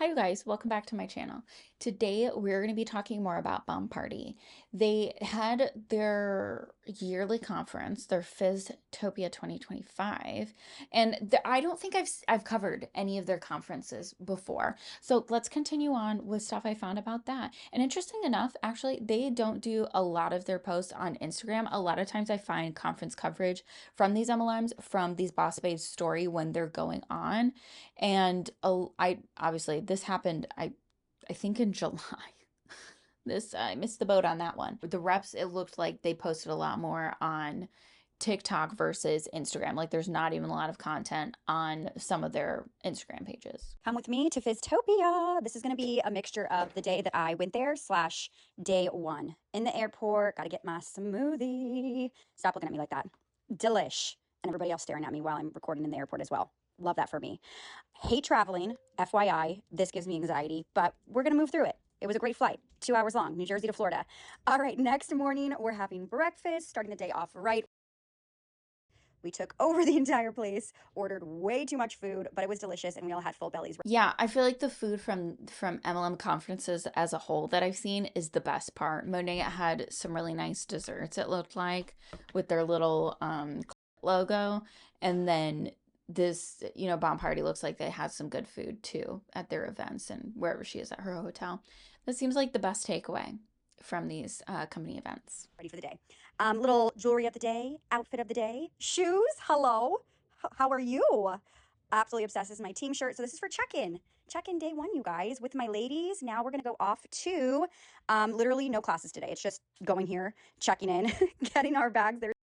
Hi you guys, welcome back to my channel. Today we're going to be talking more about Bombparty. They had their yearly conference, their Fizztopia 2025, and I don't think I've covered any of their conferences before. So let's continue on with stuff I found about that. And interesting enough, actually, they don't do a lot of their posts on Instagram. A lot of times I find conference coverage from these MLMs from these Boss Babes story when they're going on. And I obviously this happened I think in July. This I missed the boat on that one. The reps, it looked like they posted a lot more on TikTok versus Instagram. Like there's not even a lot of content on some of their Instagram pages. Come with me to Fizztopia. This is going to be a mixture of the day that I went there slash day one. In the airport, got to get my smoothie. Stop looking at me like that. Delish. And everybody else staring at me while I'm recording in the airport as well. Love that for me. Hate traveling, FYI. This gives me anxiety, but we're going to move through it. It was a great flight, 2 hours long, New Jersey to Florida. All right, next morning, we're having breakfast, starting the day off right. We took over the entire place, ordered way too much food, but it was delicious, and we all had full bellies. Yeah, I feel like the food from MLM conferences as a whole that I've seen is the best part. Monet had some really nice desserts, it looked like, with their little logo. And then this, Bombparty looks like they had some good food too at their events and wherever she is at her hotel. That seems like the best takeaway from these company events. Ready for the day. Little jewelry of the day, outfit of the day, shoes. Hello. How are you? Absolutely obsessed. This is my team shirt. So this is for check-in. Check-in day one, you guys, with my ladies. Now we're going to go off to literally no classes today. It's just going here, checking in, getting our bags there.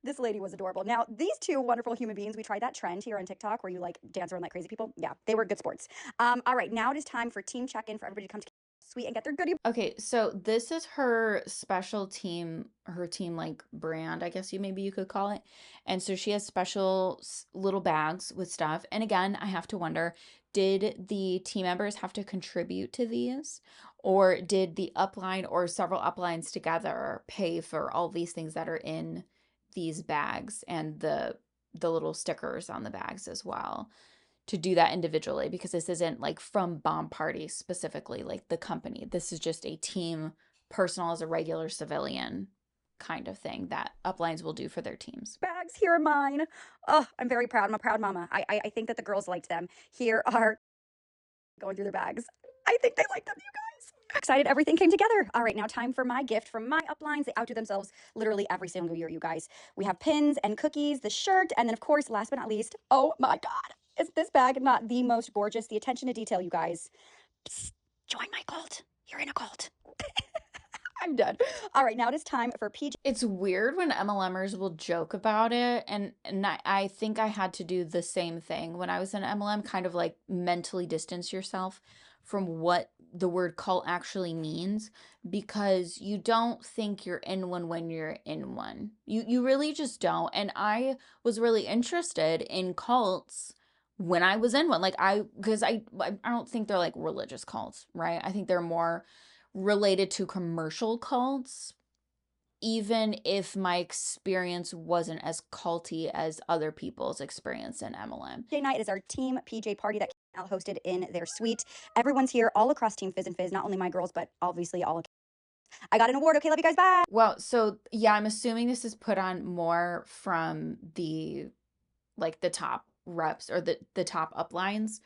This lady was adorable. Now, these two wonderful human beings, we tried that trend here on TikTok where you like dance around like crazy people. Yeah, they were good sports. All right, now it is time for team check-in for everybody to come to Sweet and get their goodie. Okay, so this is her special team, her team like brand, I guess you could call it. And so she has special little bags with stuff. And again, I have to wonder, did the team members have to contribute to these? Or did the upline or several uplines together pay for all these things that are in these bags and the little stickers on the bags as well? To do that individually, because this isn't like from Bombparty specifically, like the company. This is just a team, personal as a regular civilian kind of thing that uplines will do for their teams. Bags, here are mine. Oh, I'm very proud. I'm a proud mama. I think that the girls liked them. Here are going through their bags. I think they liked them, you guys. Excited everything came together. All right, now time for my gift from my uplines. They outdo themselves literally every single year, you guys. We have pins and cookies, the shirt, and then of course, last but not least, oh my God, is this bag not the most gorgeous? The attention to detail, you guys. Psst, join my cult. You're in a cult. I'm done. All right, now it is time for PJ. It's weird when MLMers will joke about it, and I think I had to do the same thing when I was in MLM, kind of like mentally distance yourself from what the word cult actually means, because you don't think you're in one when you're in one. You really just don't. And I was really interested in cults when I was in one. Like because I don't think they're like religious cults, right? I think they're more related to commercial cults, even if my experience wasn't as culty as other people's experience in MLM. PJ night is our team PJ party that Cal hosted in their suite. Everyone's here all across Team Fizz and Fizz, not only my girls, but obviously all of. I got an award. Okay, love you guys. Bye. Well, so yeah, I'm assuming this is put on more from the like the top reps or the top uplines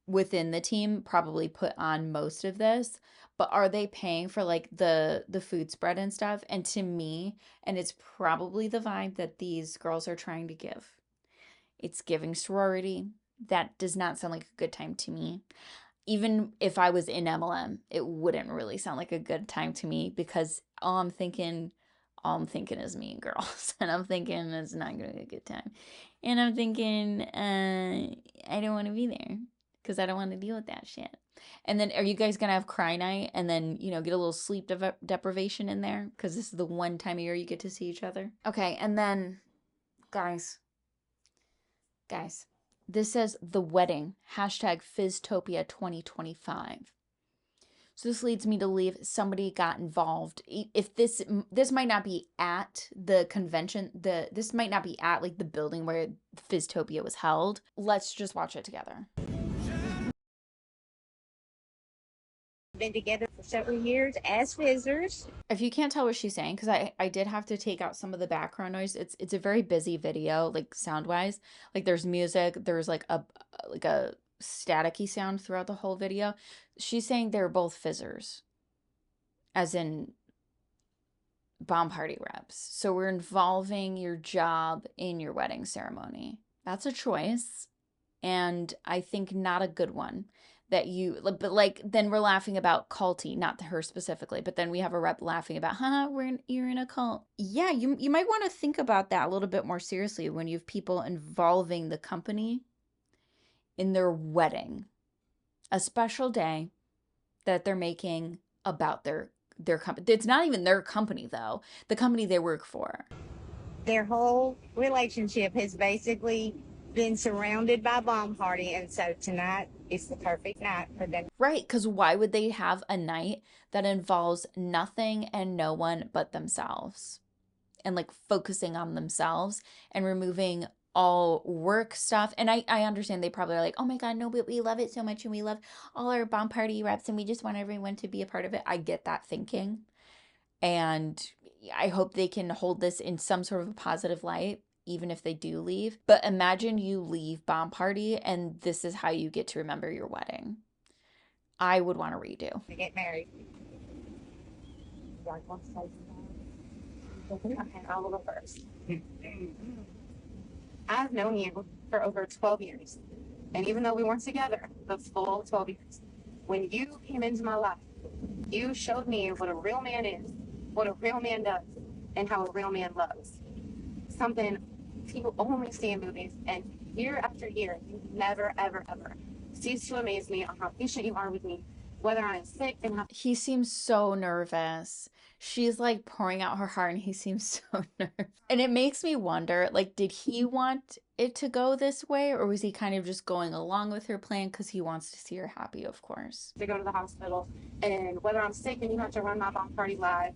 within the team probably put on most of this, but are they paying for like the food spread and stuff? And to me, and it's probably the vibe that these girls are trying to give, it's giving sorority. That does not sound like a good time to me. Even if I was in MLM, it wouldn't really sound like a good time to me, because all I'm thinking is Mean Girls, and I'm thinking it's not gonna be a good time, and I'm thinking I don't want to be there because I don't want to deal with that shit. And then are you guys gonna have cry night and then get a little sleep deprivation in there, because this is the one time of year you get to see each other? Okay, and then guys, this says the wedding #Fizztopia 2025. So this leads me to believe somebody got involved. If this might not be at the convention, this might not be at like the building where Fizztopia was held. Let's just watch it together. Been together for several years as fizzers. If you can't tell what she's saying, because I did have to take out some of the background noise. It's a very busy video, like sound wise. Like there's music, there's like a staticky sound throughout the whole video. She's saying they're both fizzers, as in bomb party reps. So we're involving your job in your wedding ceremony. That's a choice, and I think not a good one. That you, but like, then we're laughing about culty, not her specifically, but then we have a rep laughing about, you're in a cult. Yeah, you might want to think about that a little bit more seriously when you have people involving the company in their wedding, a special day that they're making about their company. It's not even their company though, the company they work for. Their whole relationship has basically been surrounded by bomb party, and so tonight is the perfect night for them. Right, because why would they have a night that involves nothing and no one but themselves? And like focusing on themselves and removing all work stuff. And I understand they probably are like, oh my God, no, but we love it so much and we love all our bomb party reps and we just want everyone to be a part of it. I get that thinking. And I hope they can hold this in some sort of a positive light, even if they do leave. But imagine you leave bomb party and this is how you get to remember your wedding. I would want to redo. To get married. Okay, I'll go first. I've known you for over 12 years. And even though we weren't together the full 12 years, when you came into my life, you showed me what a real man is, what a real man does, and how a real man loves. Something people only see in movies, and year after year, you never, ever, ever cease to amaze me on how patient you are with me, whether I'm sick and how. He seems so nervous. She's like pouring out her heart and he seems so nervous. And it makes me wonder, like, did he want it to go this way or was he kind of just going along with her plan because he wants to see her happy, of course? To go to the hospital, and whether I'm sick and you have to run my bomb party live,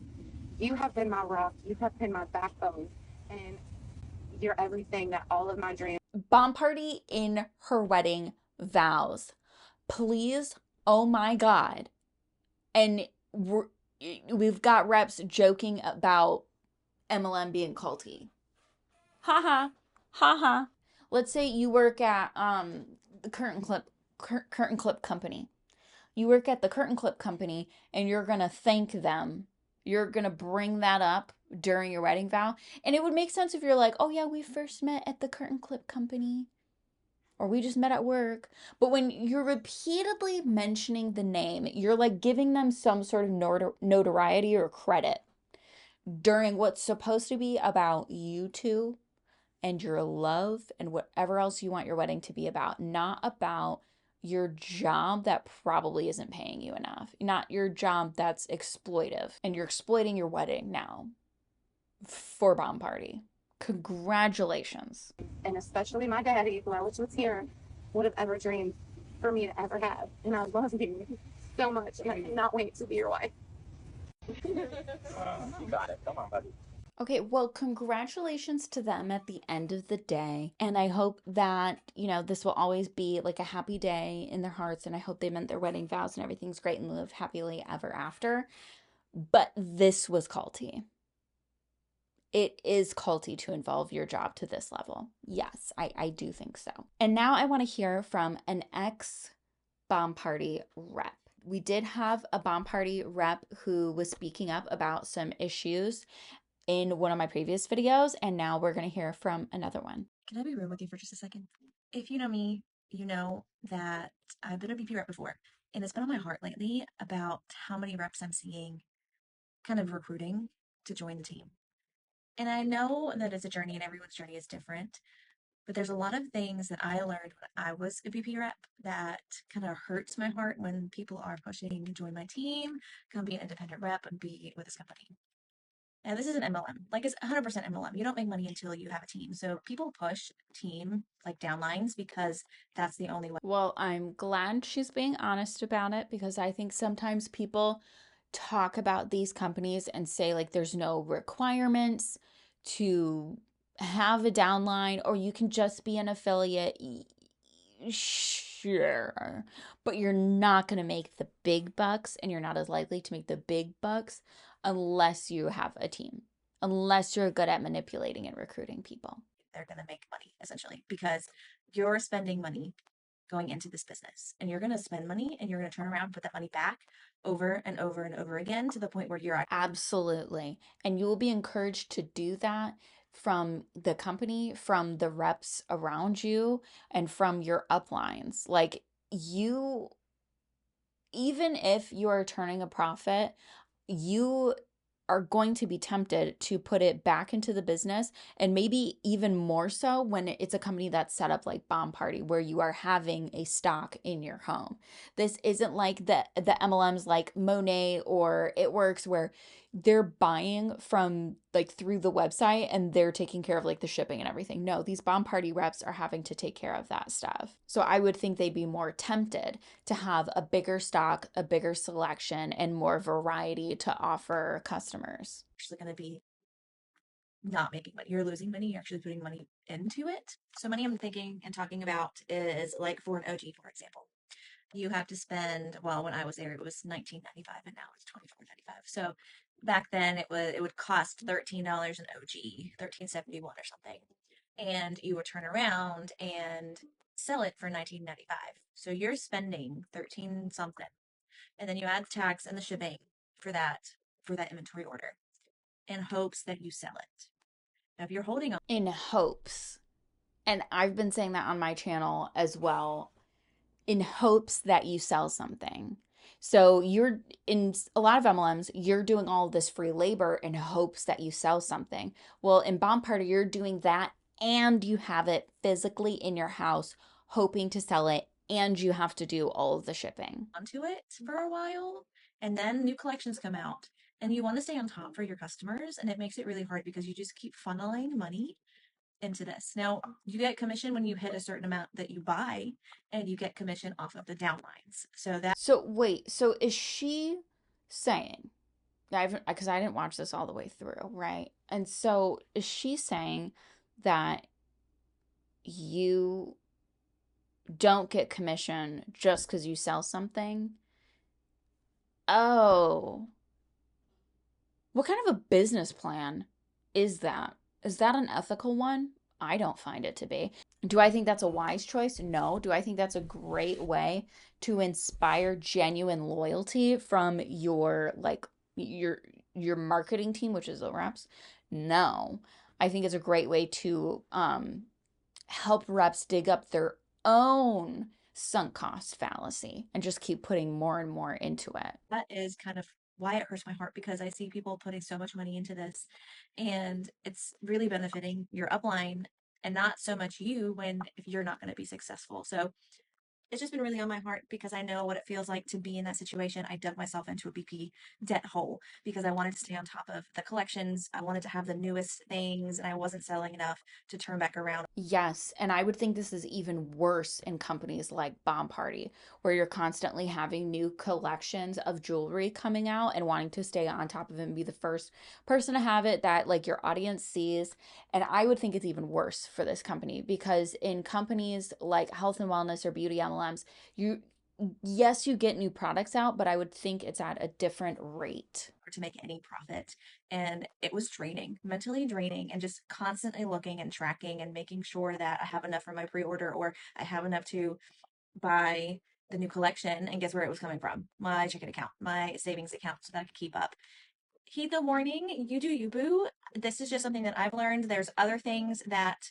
you have been my rock, you have been my backbone, and you're everything that all of my dreams. Bomb party in her wedding vows. Please, oh my God. And we've got reps joking about MLM being culty. Haha, haha. Let's say you work at the curtain clip company. You work at the curtain clip company and you're going to thank them. You're going to bring that up during your wedding vow. And it would make sense if you're like, oh yeah, we first met at the curtain clip company. Or we just met at work. But when you're repeatedly mentioning the name, you're like giving them some sort of notoriety or credit during what's supposed to be about you two and your love and whatever else you want your wedding to be about, not about your job that probably isn't paying you enough, not your job that's exploitive, and you're exploiting your wedding now for bomb party. Congratulations. And especially my daddy, who I wish was here, would have ever dreamed for me to ever have. And I love you so much, and I cannot wait to be your wife. You got it. Come on, buddy. Okay, well, congratulations to them at the end of the day. And I hope that, this will always be like a happy day in their hearts. And I hope they meant their wedding vows and everything's great and live happily ever after. But this was culty. It is culty to involve your job to this level. Yes, I do think so. And now I want to hear from an ex-bomb party rep. We did have a bomb party rep who was speaking up about some issues in one of my previous videos, and now we're going to hear from another one. Can I be real with you for just a second? If you know me, you know that I've been a VP rep before, and it's been on my heart lately about how many reps I'm seeing kind of recruiting to join the team. And I know that it's a journey and everyone's journey is different, but there's a lot of things that I learned when I was a VP rep that kind of hurts my heart when people are pushing to join my team, come be an independent rep and be with this company. And this is an MLM. Like, it's 100% MLM. You don't make money until you have a team. So people push team like downlines because that's the only way. Well, I'm glad she's being honest about it, because I think sometimes people talk about these companies and say like there's no requirements to have a downline or you can just be an affiliate. sure. But you're not going to make the big bucks, and you're not as likely to make the big bucks unless you have a team, unless you're good at manipulating and recruiting people. They're going to make money essentially because you're spending money going into this business, and you're going to spend money and you're going to turn around and put that money back over and over and over again to the point where you're absolutely. And you will be encouraged to do that from the company, from the reps around you, and from your uplines. Like, you, even if you are turning a profit, you are going to be tempted to put it back into the business, and maybe even more so when it's a company that's set up like bombparty, where you are having a stock in your home. This isn't like the MLMs like Monat or itworks, where they're buying from like through the website and they're taking care of like the shipping and everything. No, these bombparty reps are having to take care of that stuff. So I would think they'd be more tempted to have a bigger stock, a bigger selection, and more variety to offer customers. actually going to be not making money. You're losing money. You're actually putting money into it. So money I'm thinking and talking about is like for an OG, for example. You have to spend, well, when I was there, it was $19.95 and now it's $24.95. So back then it would cost $13 an OG, $13.71 or something. And you would turn around and sell it for $19.95. So you're spending 13 something. And then you add the tax and the shipping for that inventory order in hopes that you sell it. Now, if you're holding on, In hopes. And I've been saying that on my channel as well, in hopes that you sell something. So you're in a lot of MLMs, you're doing all of this free labor in hopes that you sell something. Well, in bombparty, you're doing that and you have it physically in your house, hoping to sell it, and you have to do all of the shipping. onto it for a while, and then new collections come out, and you want to stay on top for your customers, and it makes it really hard because you just keep funneling money into this. Now, you get commission when you hit a certain amount that you buy, and you get commission off of the downlines. So wait, so is she saying, because I didn't watch this all the way through, right? And so is she saying that you don't get commission just because you sell something? Oh, what kind of a business plan is that? Is that an ethical one? I don't find it to be. Do I think that's a wise choice? No. Do I think that's a great way to inspire genuine loyalty from your your marketing team, which is the reps? No. I think it's a great way to help reps dig up their own sunk cost fallacy and just keep putting more and more into it. That is kind of why it hurts my heart, because I see people putting so much money into this, and it's really benefiting your upline and not so much you when if you're not going to be successful. So it's just been really on my heart because I know what it feels like to be in that situation. I dug myself into a BP debt hole because I wanted to stay on top of the collections. I wanted to have the newest things, and I wasn't selling enough to turn back around. Yes, and I would think this is even worse in companies like bombparty, where you're constantly having new collections of jewelry coming out and wanting to stay on top of it and be the first person to have it that like your audience sees. And I would think it's even worse for this company, because in companies like health and wellness or beauty MLMs, yes, you get new products out, but I would think it's at a different rate. To make any profit. And it was draining, mentally draining, and just constantly looking and tracking and making sure that I have enough for my pre-order or I have enough to buy the new collection. And guess where it was coming from? My checking account, my savings account, so that I could keep up. Heed the warning, you do you, boo. This is just something that I've learned. There's other things that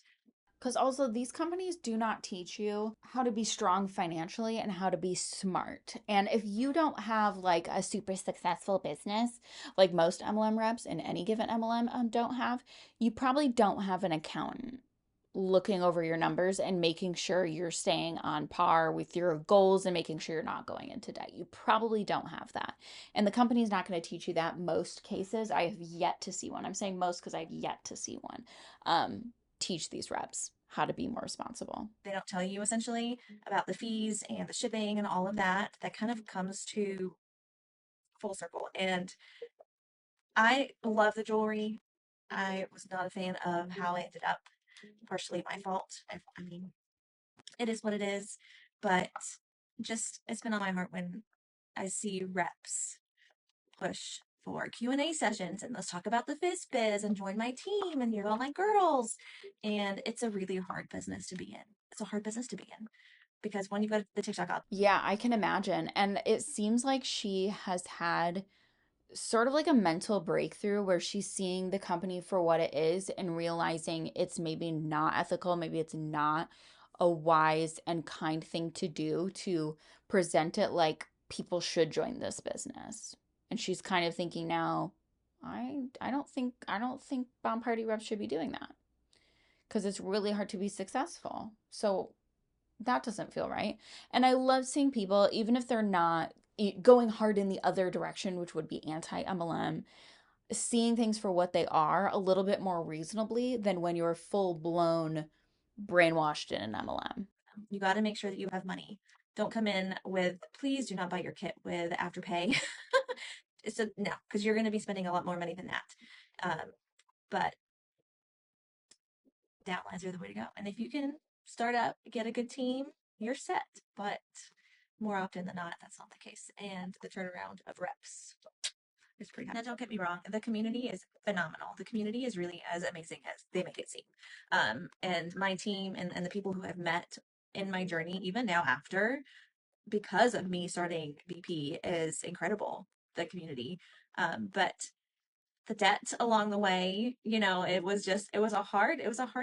Because also, these companies do not teach you how to be strong financially and how to be smart. And if you don't have like a super successful business, like most MLM reps in any given MLM don't have, you probably don't have an accountant looking over your numbers and making sure you're staying on par with your goals and making sure you're not going into debt. You probably don't have that. And the company's not going to teach you that most cases. I have yet to see one. I'm saying most because I've yet to see one. Teach these reps how to be more responsible. they don't tell you essentially about the fees and the shipping and all of that. That kind of comes to full circle. And I love the jewelry. I was not a fan of how it ended up. Partially my fault. I mean, it is what it is. but just it's been on my heart when I see reps push for Q&A sessions and let's talk about the biz and join my team and here's all my girls. And it's a really hard business to be in. It's a hard business to be in because when you go to the TikTok out. Yeah, I can imagine. And it seems like she has had sort of like a mental breakthrough where she's seeing the company for what it is and realizing it's maybe not ethical, maybe it's not a wise and kind thing to do to present it like people should join this business. And she's kind of thinking now, I don't think bomb party reps should be doing that because it's really hard to be successful. So that doesn't feel right. And I love seeing people, even if they're not going hard in the other direction, which would be anti MLM, seeing things for what they are a little bit more reasonably than when you're full blown brainwashed in an MLM. You got to make sure that you have money. Don't come in with, please do not buy your kit with Afterpay. So no, because you're going to be spending a lot more money than that. But downlines are the way to go. And if you can start up, get a good team, you're set. But more often than not, that's not the case. And the turnaround of reps is pretty high. Now, don't get me wrong, the community is phenomenal. The community is really as amazing as they make it seem. And my team and the people who I've met in my journey, even now after, because of me starting BP, is incredible. The community. But the debt along the way, it was a hard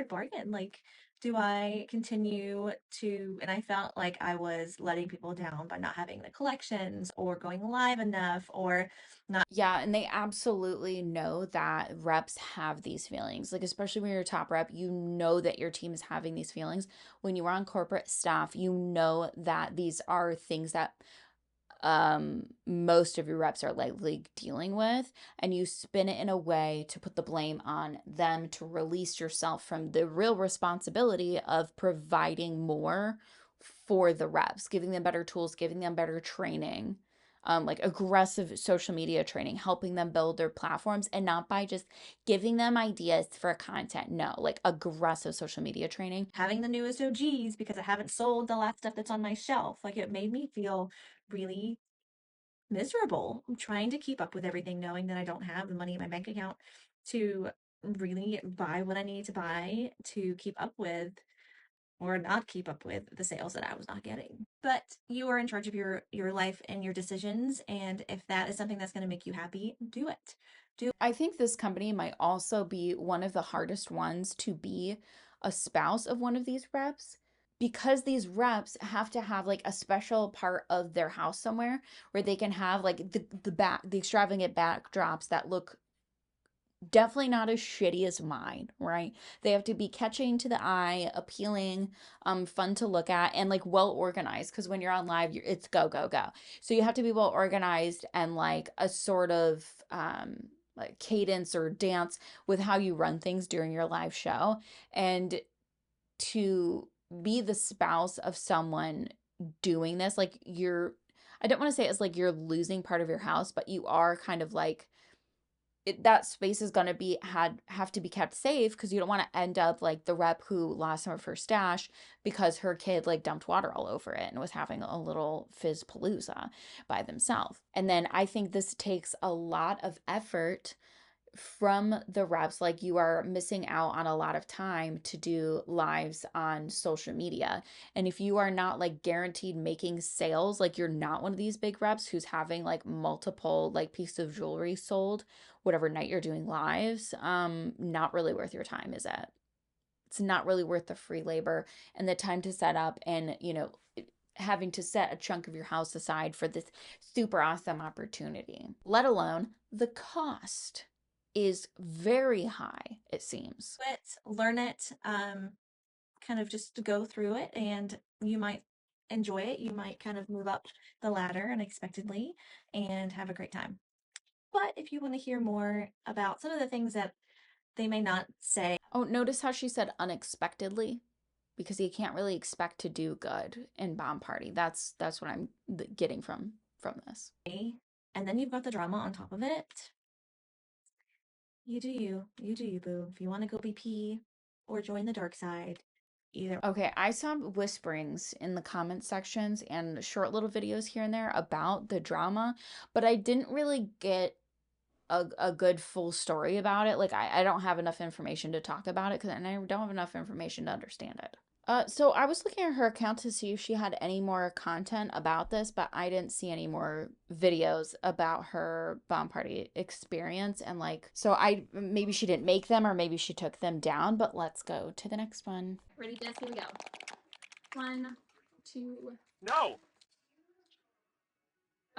bargain. Like, do I continue to, and I felt like I was letting people down by not having the collections or going live enough or not. Yeah, and they absolutely know that reps have these feelings. Like, especially when you're a top rep, you know that your team is having these feelings. When you are on corporate staff, you know that these are things that most of your reps are likely dealing with, and you spin it in a way to put the blame on them to release yourself from the real responsibility of providing more for the reps, giving them better tools, giving them better training, like aggressive social media training, helping them build their platforms, and not by just giving them ideas for content. No, like aggressive social media training. Having the newest OGs because I haven't sold the last stuff that's on my shelf. Like, it made me feel really miserable. I'm trying to keep up with everything, knowing that I don't have the money in my bank account to really buy what I need to buy to keep up with or not keep up with the sales that I was not getting. But you are in charge of your life and your decisions, and if that is something that's going to make you happy, do it. I think this company might also be one of the hardest ones to be a spouse of one of these reps, because these reps have to have like a special part of their house somewhere where they can have like the extravagant backdrops that look definitely not as shitty as mine, right? They have to be catching to the eye, appealing, fun to look at, and like well organized. Because when you're on live, it's go go go. So you have to be well organized and like a sort of like cadence or dance with how you run things during your live show, and to be the spouse of someone doing this, like you're. I don't want to say it's like you're losing part of your house, but you are kind of like that space is going to have to be kept safe, because you don't want to end up like the rep who lost some of her stash because her kid like dumped water all over it and was having a little fizz palooza by themselves. And then I think this takes a lot of effort from the reps. Like, you are missing out on a lot of time to do lives on social media, and if you are not like guaranteed making sales, like you're not one of these big reps who's having like multiple like pieces of jewelry sold whatever night you're doing lives, not really worth your time, is it? It's not really worth the free labor and the time to set up, and having to set a chunk of your house aside for this super awesome opportunity, let alone the cost is very high, it seems. Learn it, kind of just to go through it, and you might enjoy it. You might kind of move up the ladder unexpectedly and have a great time. But if you want to hear more about some of the things that they may not say. Oh, notice how she said unexpectedly? Because you can't really expect to do good in bomb party. That's what I'm getting from this. And then you've got the drama on top of it. You do you, boo. If you want to go BP or join the dark side, either. Okay, I saw whisperings in the comment sections and short little videos here and there about the drama, but I didn't really get a good full story about it. Like I don't have enough information to talk about it and I don't have enough information to understand it. So I was looking at her account to see if she had any more content about this, but I didn't see any more videos about her bomb party experience. And like, so maybe she didn't make them or maybe she took them down, but let's go to the next one. Ready, Des? Here we go. 1, 2. No!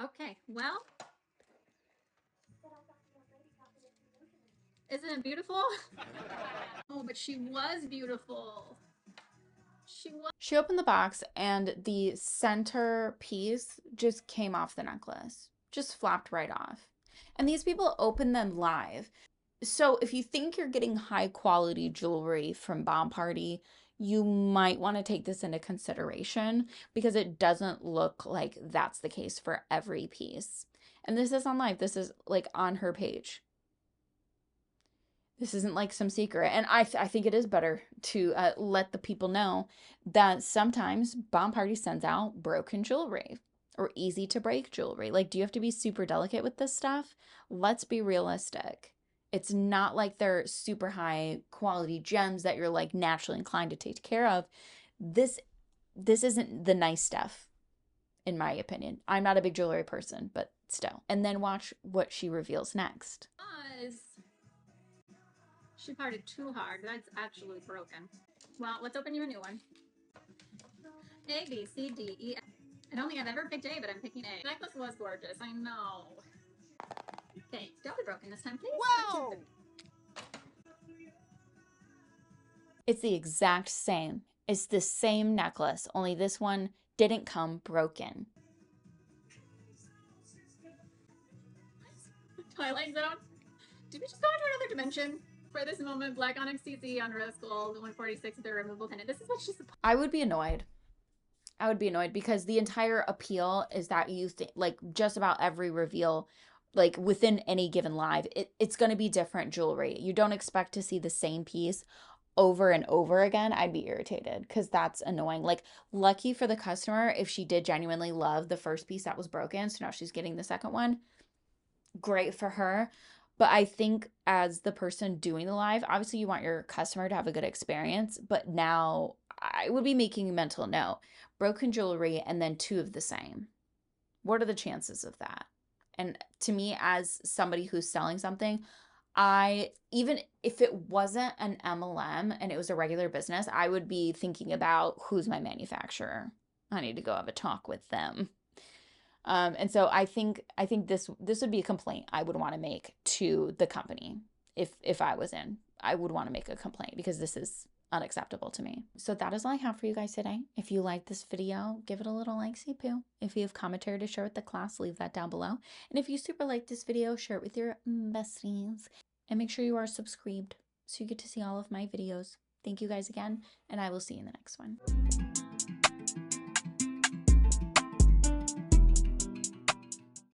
Okay, well, isn't it beautiful? Oh, but she was beautiful. She opened the box and the center piece just came off the necklace, just flopped right off. And these people open them live. So if you think you're getting high quality jewelry from Bomb Party, you might want to take this into consideration because it doesn't look like that's the case for every piece. And this is on live. This is like on her page. This isn't like some secret. And I think it is better to let the people know that sometimes Bomb Party sends out broken jewelry or easy to break jewelry. Like, do you have to be super delicate with this stuff? Let's be realistic. It's not like they're super high quality gems that you're like naturally inclined to take care of. This isn't the nice stuff, in my opinion. I'm not a big jewelry person, but still. And then watch what she reveals next. She partied too hard. That's actually broken. Well, let's open you a new one. A, B, C, D, E, F. I don't think I've ever picked A, but I'm picking A. The necklace was gorgeous. I know. Okay, don't be broken this time, please. Whoa! It's the exact same. It's the same necklace, only this one didn't come broken. Twilight Zone. Did we just go into another dimension? For this moment, black onyx CC on rose gold, 146 with a removable pendant. This is what she's supposed. I would be annoyed. I would be annoyed because the entire appeal is that you think, like, just about every reveal, like within any given live, it's going to be different jewelry. You don't expect to see the same piece over and over again. I'd be irritated because that's annoying. Like, lucky for the customer if she did genuinely love the first piece that was broken, so now she's getting the second one. Great for her. But I think as the person doing the live, obviously you want your customer to have a good experience, but now I would be making a mental note. Broken jewelry and then 2 of the same. What are the chances of that? And to me, as somebody who's selling something, even if it wasn't an MLM and it was a regular business, I would be thinking about who's my manufacturer. I need to go have a talk with them. And so I think this would be a complaint I would want to make to the company if I was in. I would want to make a complaint because this is unacceptable to me. So that is all I have for you guys today. If you like this video, give it a little like-see poo. If you have commentary to share with the class, leave that down below. And if you super like this video, share it with your besties. And make sure you are subscribed so you get to see all of my videos. Thank you guys again, and I will see you in the next one.